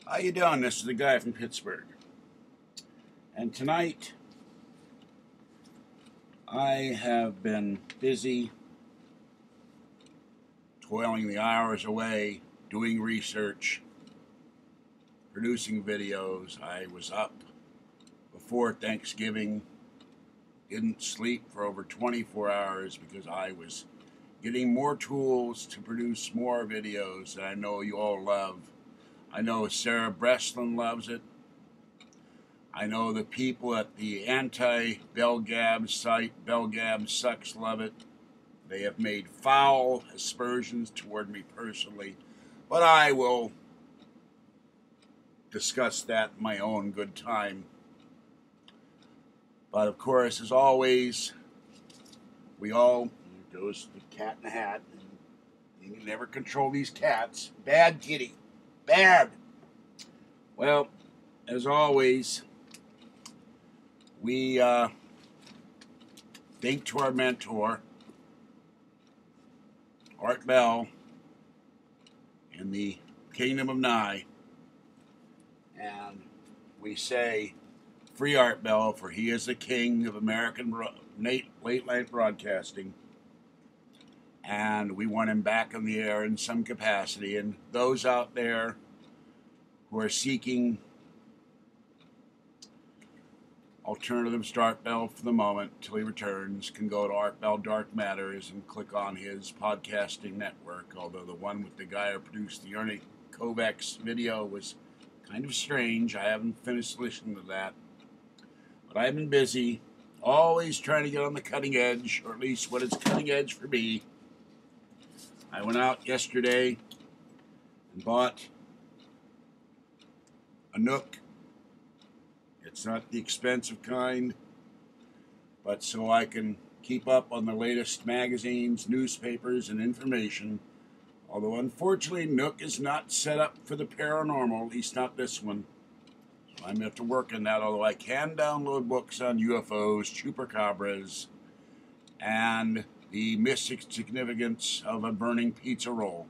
How you doing? This is the guy from Pittsburgh. And tonight, I have been busy toiling the hours away, doing research, producing videos. I was up before Thanksgiving, didn't sleep for over 24 hours because I was getting more tools to produce more videos that I know you all love. I know Sarah Breslin loves it. I know the people at the anti-Belgab site, Belgab Sucks, love it. They have made foul aspersions toward me personally, but I will discuss that in my own good time. But of course, as always, there goes the cat in the hat. You can never control these cats. Bad kitty. Bad. Well, as always, we thank to our mentor, Art Bell, in the Kingdom of Nye, and we say, free Art Bell, for he is the king of American late-night broadcasting, and we want him back on the air in some capacity. And those out there who are seeking alternatives to Art Bell for the moment till he returns can go to Art Bell Dark Matters and click on his podcasting network, although the one with the guy who produced the Ernie Kovacs video was kind of strange. I haven't finished listening to that. But I've been busy, always trying to get on the cutting edge, or at least what is cutting edge for me. I went out yesterday and bought a Nook. It's not the expensive kind, but so I can keep up on the latest magazines, newspapers, and information. Although, unfortunately, Nook is not set up for the paranormal, at least not this one. So I'm going to have to work on that, although I can download books on UFOs, chupacabras, and the mystic significance of a burning pizza roll.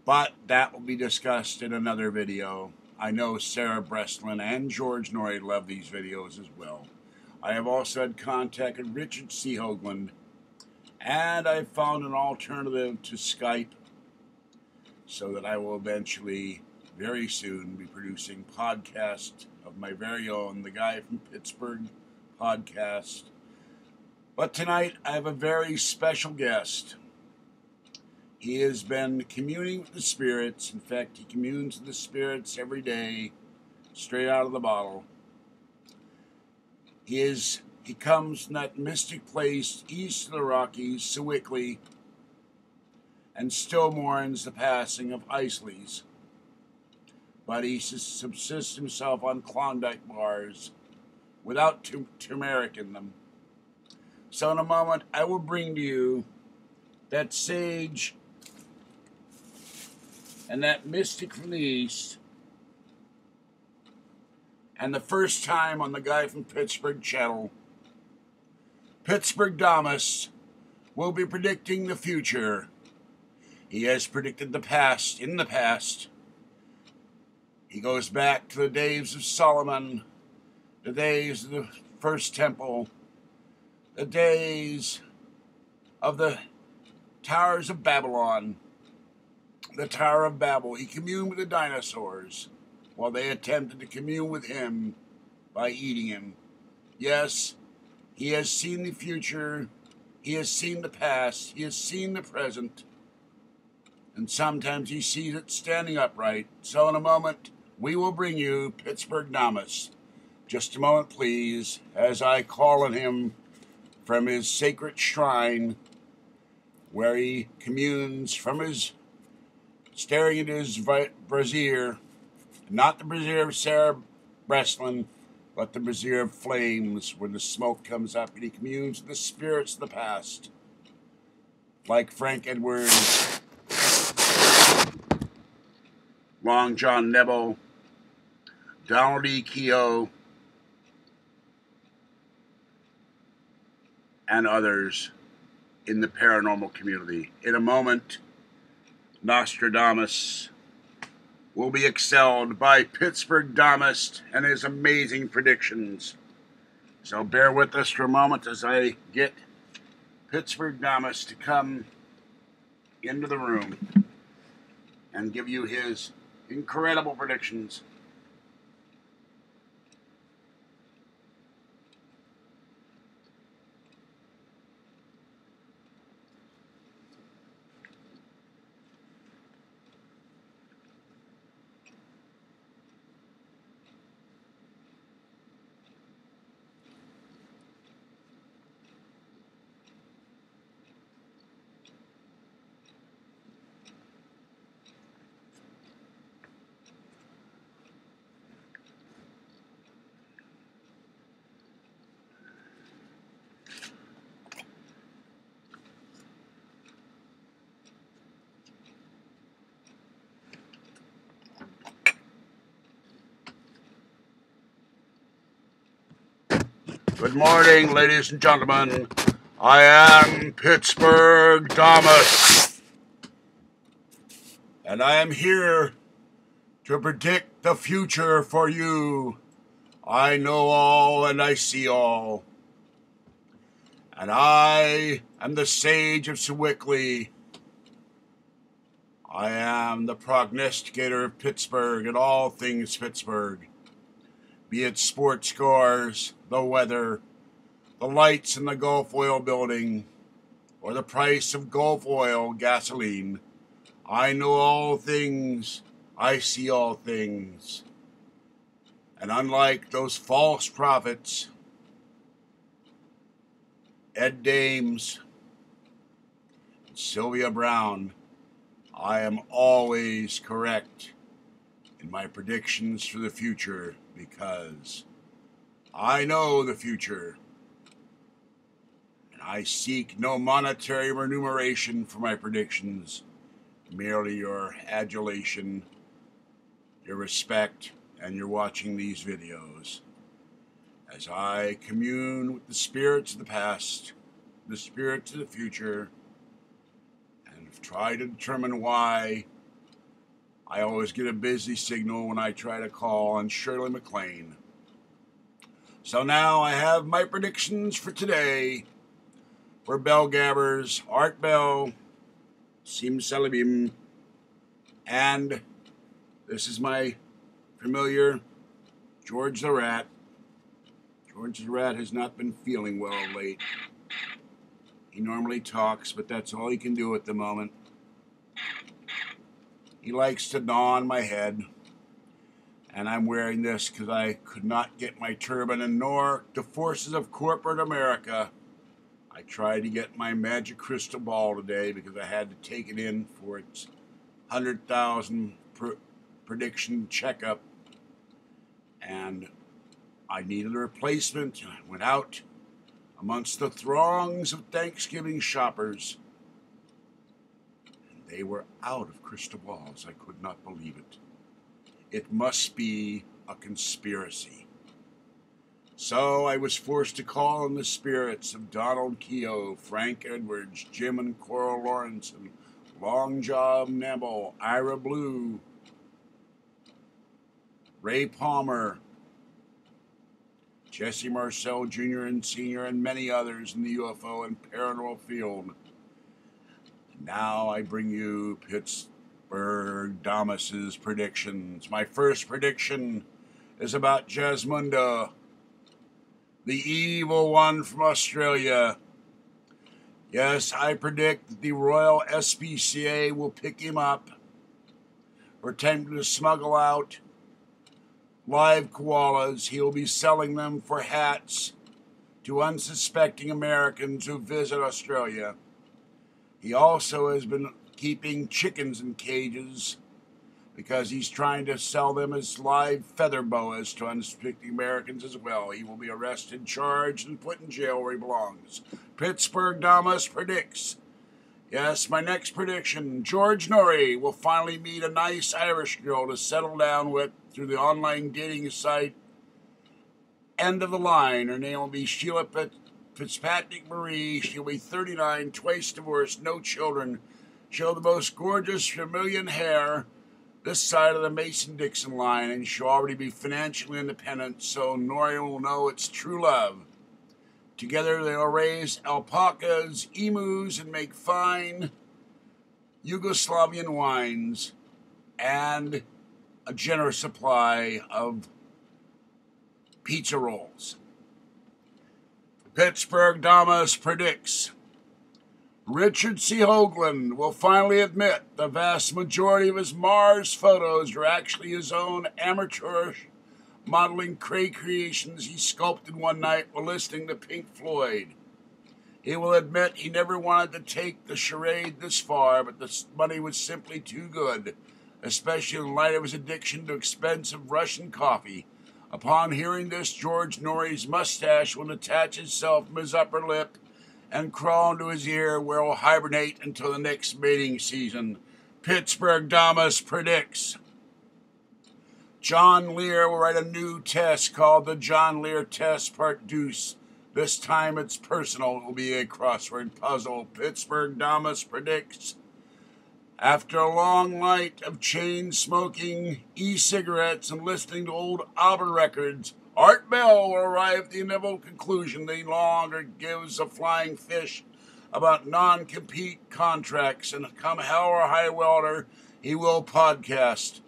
But that will be discussed in another video. I know Sarah Breslin and George Norrie love these videos as well. I have also had contact with Richard C. Hoagland, and I've found an alternative to Skype so that I will eventually, very soon, be producing podcasts of my very own, the Guy from Pittsburgh podcast. But tonight, I have a very special guest. He has been communing with the spirits. In fact, he communes with the spirits every day, straight out of the bottle. He comes from that mystic place east of the Rockies, Sewickley, and still mourns the passing of Isley's. But he subsists himself on Klondike bars without turmeric in them. So in a moment, I will bring to you that sage and that mystic from the East, and the first time on the Guy from Pittsburgh channel, Pttsburghdamus will be predicting the future. He has predicted the past in the past. He goes back to the days of Solomon, the days of the First Temple, the days of the Towers of Babylon, the Tower of Babel. He communed with the dinosaurs while they attempted to commune with him by eating him. Yes, he has seen the future, he has seen the past, he has seen the present, and sometimes he sees it standing upright. So in a moment, we will bring you Pttsburghdamus. Just a moment, please, as I call on him from his sacred shrine, where he communes from his staring into his brazier, not the brazier of Sarah Breslin, but the brazier of flames, where the smoke comes up, and he communes with the spirits of the past, like Frank Edwards, Long John Nebel, Donald E. Keogh, and others in the paranormal community. In a moment, Nostradamus will be excelled by Pttsburghdamus and his amazing predictions. So bear with us for a moment as I get Pttsburghdamus to come into the room and give you his incredible predictions. Good morning, ladies and gentlemen. I am Pittsburghdamus, and I am here to predict the future for you. I know all and I see all. And I am the sage of Sewickley. I am the prognosticator of Pittsburgh and all things Pittsburgh. Be it sports scores, the weather, the lights in the Gulf Oil building, or the price of Gulf Oil gasoline. I know all things. I see all things. And unlike those false prophets, Ed Dames, and Sylvia Brown, I am always correct in my predictions for the future because I know the future. And I seek no monetary remuneration for my predictions, merely your adulation, your respect, and your watching these videos as I commune with the spirits of the past, the spirits of the future, and try to determine why I always get a busy signal when I try to call on Shirley MacLaine. So now I have my predictions for today for Bell Gabbers, Art Bell, Sim Salabim, and this is my familiar George the Rat. George the Rat has not been feeling well of late. He normally talks, but that's all he can do at the moment. He likes to gnaw on my head, and I'm wearing this because I could not get my turban, and nor the forces of corporate America. I tried to get my magic crystal ball today because I had to take it in for its 100,000 prediction checkup, and I needed a replacement. I went out amongst the throngs of Thanksgiving shoppers, and they were out of crystal balls. I could not believe it. It must be a conspiracy. So I was forced to call on the spirits of Donald Keogh, Frank Edwards, Jim and Coral Lawrence, and Long John Nebel, Ira Blue, Ray Palmer, Jesse Marcel Jr. and Sr., and many others in the UFO and paranormal field. Now I bring you Pttsburghdamus's predictions. My first prediction is about Jasmunda, the evil one from Australia. Yes, I predict that the Royal SPCA will pick him up for attempting to smuggle out live koalas. He'll be selling them for hats to unsuspecting Americans who visit Australia. He also has been keeping chickens in cages because he's trying to sell them as live feather boas to unsuspecting Americans as well. He will be arrested, charged, and put in jail where he belongs. Pttsburghdamus predicts. Yes, my next prediction. George Norrie will finally meet a nice Irish girl to settle down with through the online dating site End of the Line. Her name will be Sheila Fitzpatrick Marie. She'll be 39, twice divorced, no children. She'll have the most gorgeous vermilion hair this side of the Mason-Dixon line, and she'll already be financially independent, so Nori will know it's true love. Together they'll raise alpacas, emus, and make fine Yugoslavian wines and a generous supply of pizza rolls. Pttsburghdamus predicts Richard C. Hoagland will finally admit the vast majority of his Mars photos are actually his own amateurish modeling clay creations he sculpted one night while listening to Pink Floyd. He will admit he never wanted to take the charade this far, but the money was simply too good, especially in light of his addiction to expensive Russian coffee. Upon hearing this, George Norrie's mustache will detach itself from his upper lip and crawl into his ear, where he'll hibernate until the next mating season. Pttsburghdamus predicts John Lear will write a new test called the John Lear Test Part Deuce. This time it's personal. It will be a crossword puzzle. Pttsburghdamus predicts after a long night of chain-smoking, e-cigarettes, and listening to old ABBA records, Art Bell will arrive at the inevitable conclusion that he no longer gives a flying fish about non-compete contracts, and come hell or high water, he will podcast.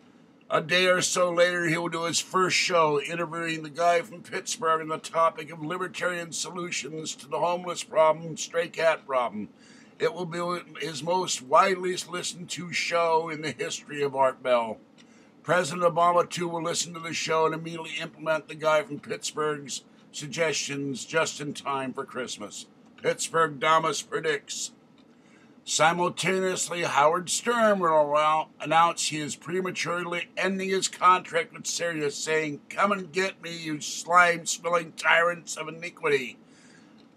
A day or so later, he will do his first show, interviewing the guy from Pittsburgh on the topic of libertarian solutions to the homeless problem, stray cat problem. It will be his most widely listened to show in the history of Art Bell. President Obama, too, will listen to the show and immediately implement the guy from Pittsburgh's suggestions just in time for Christmas. Pttsburghdamus predicts simultaneously, Howard Stern will announce he is prematurely ending his contract with Sirius, saying, "Come and get me, you slime-spilling tyrants of iniquity."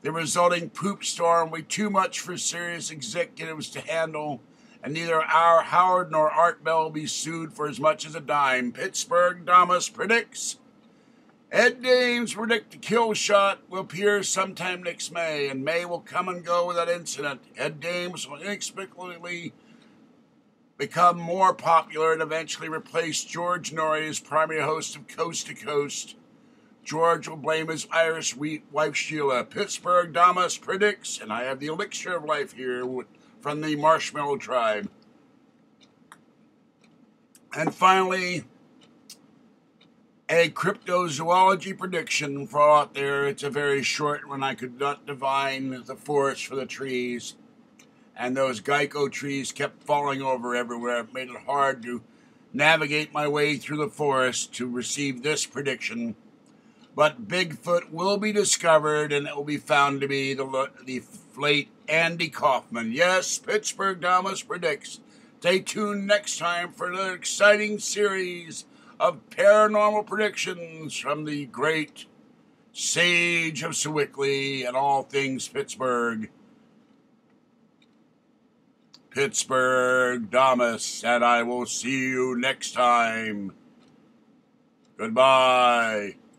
The resulting poop storm will be too much for Sirius executives to handle, and neither our Howard nor Art Bell will be sued for as much as a dime. Pttsburghdamus predicts Ed Dames predict the kill shot will appear sometime next May, and May will come and go without incident. Ed Dames will inexplicably become more popular and eventually replace George Norrie as primary host of Coast to Coast. George will blame his Irish wife Sheila. Pttsburghdamus predicts, and I have the elixir of life here from the Marshmallow Tribe. And finally, a cryptozoology prediction for all out there. It's a very short one. I could not divine the forest for the trees, and those Geico trees kept falling over everywhere. It made it hard to navigate my way through the forest to receive this prediction. But Bigfoot will be discovered, and it will be found to be the late Andy Kaufman. Yes, Pttsburghdamus predicts. Stay tuned next time for another exciting series of paranormal predictions from the great sage of Sewickley and all things Pittsburgh. Pttsburghdamus, and I will see you next time. Goodbye.